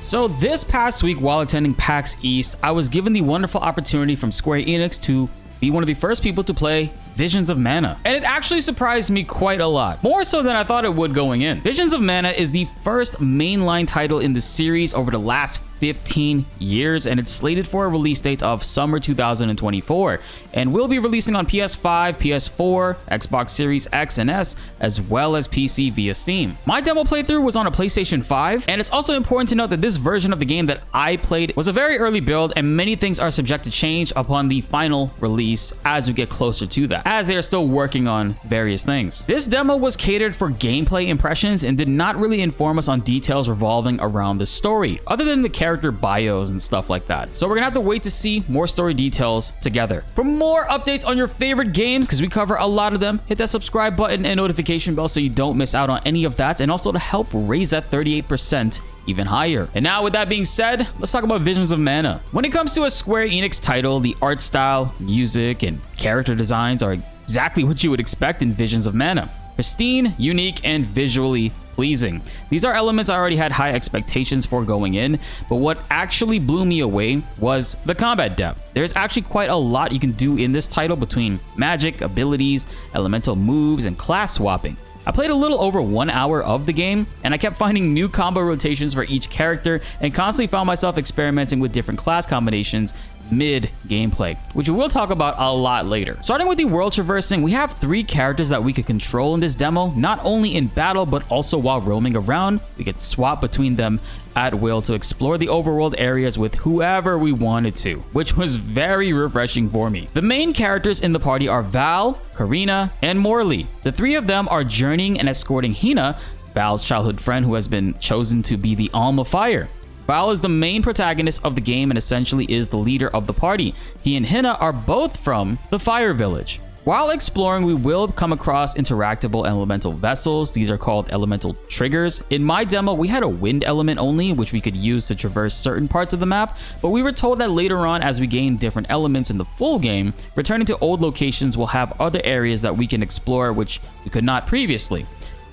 So this past week while attending PAX East, I was given the wonderful opportunity from Square Enix to be one of the first people to play Visions of Mana. And it actually surprised me quite a lot, more so than I thought it would going in. Visions of Mana is the first mainline title in the series over the last 15 years, and it's slated for a release date of summer 2024, and will be releasing on PS5, PS4, Xbox Series X and S, as well as PC via Steam. My demo playthrough was on a PlayStation 5, and it's also important to note that this version of the game that I played was a very early build, and many things are subject to change upon the final release as we get closer to that, as they are still working on various things. This demo was catered for gameplay impressions and did not really inform us on details revolving around the story, other than the character bios and stuff like that. So we're gonna have to wait to see more story details together. For more updates on your favorite games, because we cover a lot of them, hit that subscribe button and notification bell so you don't miss out on any of that, and also to help raise that 38% even higher. And now with that being said, let's talk about Visions of Mana. When it comes to a Square Enix title, the art style, music, and character designs are exactly what you would expect in Visions of Mana. Pristine, unique, and visually pleasing. These are elements I already had high expectations for going in, but what actually blew me away was the combat depth. There's actually quite a lot you can do in this title between magic, abilities, elemental moves, and class swapping. I played a little over 1 hour of the game, and I kept finding new combo rotations for each character and constantly found myself experimenting with different class combinations mid-gameplay, which we will talk about a lot later. Starting with the world traversing, we have 3 characters that we could control in this demo, not only in battle, but also while roaming around. We could swap between them at will to explore the overworld areas with whoever we wanted to, which was very refreshing for me. The main characters in the party are Val, Karina, and Morley. The 3 of them are journeying and escorting Hina, Val's childhood friend who has been chosen to be the Alm of Fire. Val is the main protagonist of the game and essentially is the leader of the party. He and Hina are both from the Fire Village. While exploring, we will come across interactable elemental vessels. These are called elemental triggers. In my demo, we had a wind element only, which we could use to traverse certain parts of the map, but we were told that later on, as we gain different elements in the full game, returning to old locations will have other areas that we can explore which we could not previously,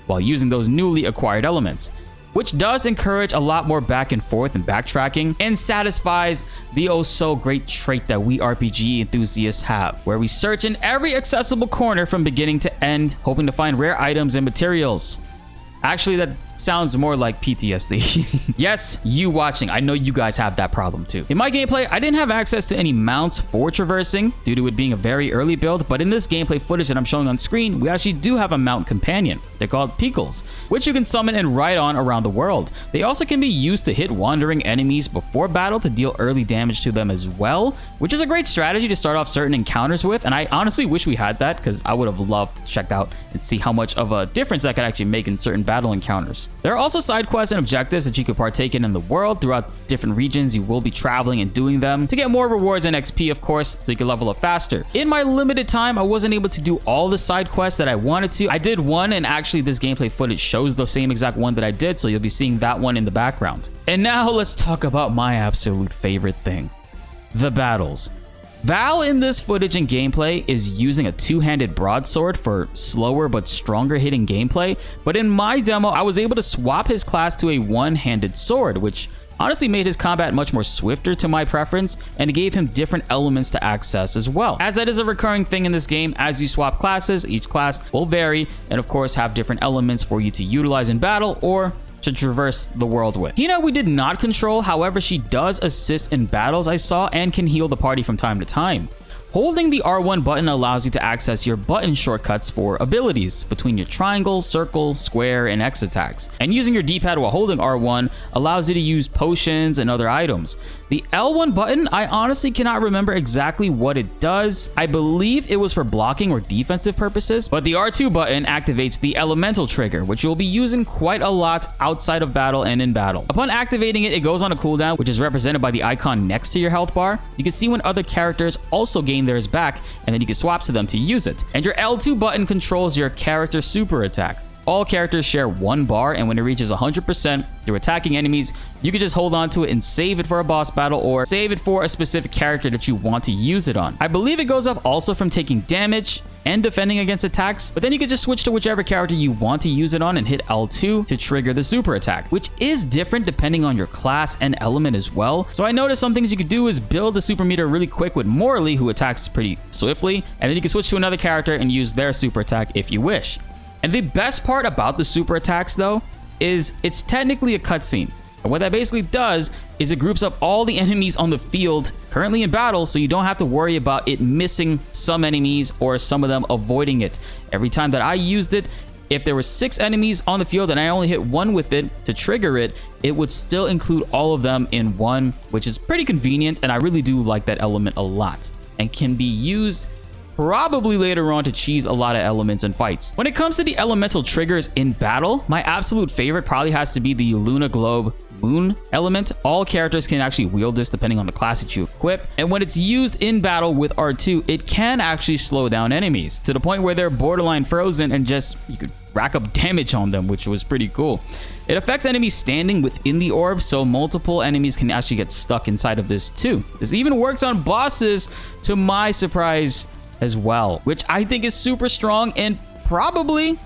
while using those newly acquired elements, which does encourage a lot more back and forth and backtracking and satisfies the oh so great trait that we RPG enthusiasts have, where we search in every accessible corner from beginning to end, hoping to find rare items and materials. Actually, that sounds more like PTSD. Yes, you watching, I know you guys have that problem too. In my gameplay, I didn't have access to any mounts for traversing due to it being a very early build, but in this gameplay footage that I'm showing on screen, we actually do have a mount companion. They're called Pickles, which you can summon and ride on around the world. They also can be used to hit wandering enemies before battle to deal early damage to them as well, which is a great strategy to start off certain encounters with, and I honestly wish we had that because I would have loved to check out and see how much of a difference that could actually make in certain battle encounters. There are also side quests and objectives that you could partake in the world. Throughout different regions, you will be traveling and doing them to get more rewards and XP, of course, so you can level up faster. In my limited time, I wasn't able to do all the side quests that I wanted to. I did one, and actually this gameplay footage shows the same exact one that I did, so you'll be seeing that one in the background. And now let's talk about my absolute favorite thing, the battles. Val in this footage and gameplay is using a two-handed broadsword for slower but stronger hitting gameplay, but in my demo I was able to swap his class to a one-handed sword, which honestly made his combat much more swifter to my preference, and it gave him different elements to access as well. As that is a recurring thing in this game, as you swap classes, each class will vary and of course have different elements for you to utilize in battle or to traverse the world with. Hina we did not control, however she does assist in battles I saw and can heal the party from time to time. Holding the R1 button allows you to access your button shortcuts for abilities between your triangle, circle, square, and X attacks. And using your D-pad while holding R1 allows you to use potions and other items. The L1 button, I honestly cannot remember exactly what it does. I believe it was for blocking or defensive purposes, but the R2 button activates the elemental trigger, which you'll be using quite a lot outside of battle and in battle. Upon activating it, it goes on a cooldown, which is represented by the icon next to your health bar. You can see when other characters also gain theirs back, and then you can swap to them to use it. And your L2 button controls your character super attack. all characters share one bar, and when it reaches 100% through attacking enemies, you can just hold on to it and save it for a boss battle or save it for a specific character that you want to use it on. I believe it goes up also from taking damage and defending against attacks, but then you can just switch to whichever character you want to use it on and hit L2 to trigger the super attack, which is different depending on your class and element as well. So I noticed some things you could do is build the super meter really quick with Morley, who attacks pretty swiftly, and then you can switch to another character and use their super attack if you wish. And the best part about the super attacks though is it's technically a cutscene. And what that basically does is it groups up all the enemies on the field currently in battle, so you don't have to worry about it missing some enemies or some of them avoiding it. Every time that I used it, if there were 6 enemies on the field and I only hit 1 with it to trigger it, it would still include all of them in one, which is pretty convenient, and I really do like that element a lot and can be used probably later on to cheese a lot of elements and fights. When it comes to the elemental triggers in battle, my absolute favorite probably has to be the Luna Globe Moon element. All characters can actually wield this depending on the class that you equip, and when it's used in battle with R2, it can actually slow down enemies to the point where they're borderline frozen and just you could rack up damage on them, which was pretty cool. It affects enemies standing within the orb, so multiple enemies can actually get stuck inside of this too. This even works on bosses to my surprise as well, which I think is super strong, and probably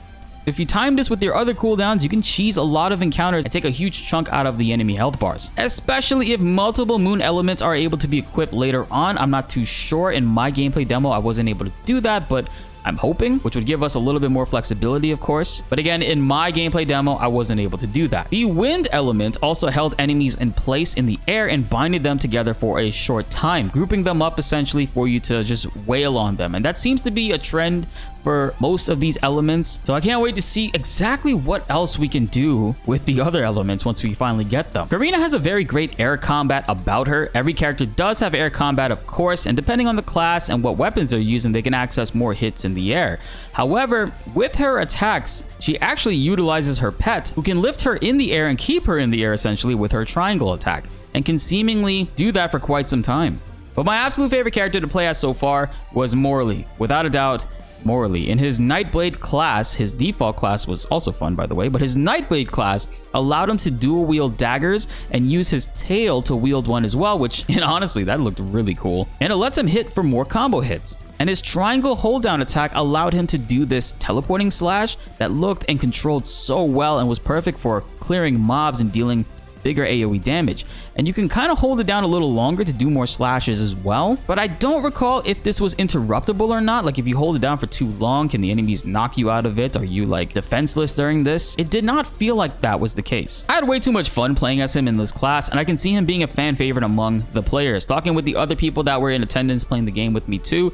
if you time this with your other cooldowns, you can cheese a lot of encounters and take a huge chunk out of the enemy health bars, especially if multiple moon elements are able to be equipped later on. I'm not too sure. In my gameplay demo, I wasn't able to do that, but I'm hoping, which would give us a little bit more flexibility, of course. But again, in my gameplay demo, I wasn't able to do that. The wind element also held enemies in place in the air and binded them together for a short time, grouping them up essentially for you to just wail on them. And that seems to be a trend for most of these elements. So I can't wait to see exactly what else we can do with the other elements once we finally get them. Karina has a very great air combat about her. Every character does have air combat, of course, and depending on the class and what weapons they're using, they can access more hits in the air. However, with her attacks, she actually utilizes her pet, who can lift her in the air and keep her in the air essentially with her triangle attack, and can seemingly do that for quite some time. But my absolute favorite character to play as so far was Morley. Without a doubt, Morley. In his Nightblade class, his default class was also fun by the way, but his Nightblade class allowed him to dual wield daggers and use his tail to wield one as well, which, and honestly, that looked really cool. And it lets him hit for more combo hits. And his triangle hold down attack allowed him to do this teleporting slash that looked and controlled so well and was perfect for clearing mobs and dealing bigger AoE damage. And you can kind of hold it down a little longer to do more slashes as well, but I don't recall if this was interruptible or not. Like if you hold it down for too long, can the enemies knock you out of it? Are you like defenseless during this? It did not feel like that was the case. I had way too much fun playing as him in this class, and I can see him being a fan favorite among the players. Talking with the other people that were in attendance playing the game with me too,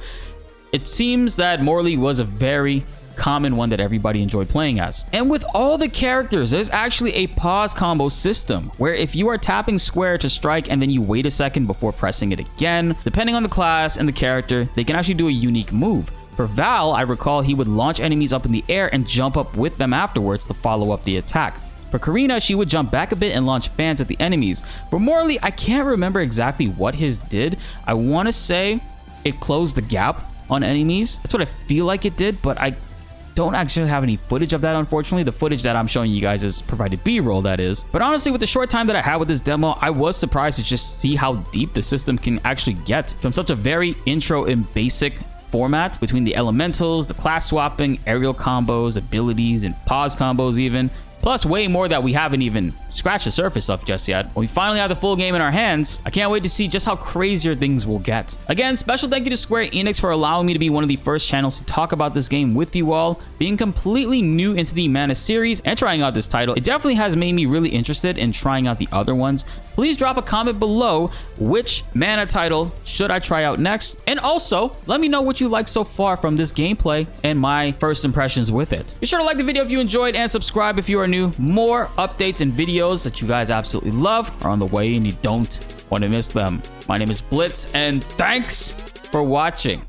it seems that Morley was a very common one that everybody enjoyed playing as. And with all the characters, there's actually a pause combo system where if you are tapping square to strike and then you wait a second before pressing it again, depending on the class and the character, they can actually do a unique move. For Val, I recall he would launch enemies up in the air and jump up with them afterwards to follow up the attack. For Karina, she would jump back a bit and launch fans at the enemies. For Morley, I can't remember exactly what his did. I want to say it closed the gap on enemies. That's what I feel like it did, but I don't actually have any footage of that, unfortunately. The footage that I'm showing you guys is provided B-roll, that is. But honestly, with the short time that I had with this demo, I was surprised to just see how deep the system can actually get from such a very intro and basic format between the elementals, the class swapping, aerial combos, abilities, and pause combos even. Plus way more that we haven't even scratched the surface of just yet. When we finally have the full game in our hands, I can't wait to see just how crazier things will get. Again, special thank you to Square Enix for allowing me to be one of the first channels to talk about this game with you all. Being completely new into the Mana series and trying out this title, it definitely has made me really interested in trying out the other ones. Please drop a comment below which Mana title should I try out next. And also, let me know what you like so far from this gameplay and my first impressions with it. Be sure to like the video if you enjoyed and subscribe if you are new. More updates and videos that you guys absolutely love are on the way and you don't want to miss them. My name is BltzZ and thanks for watching.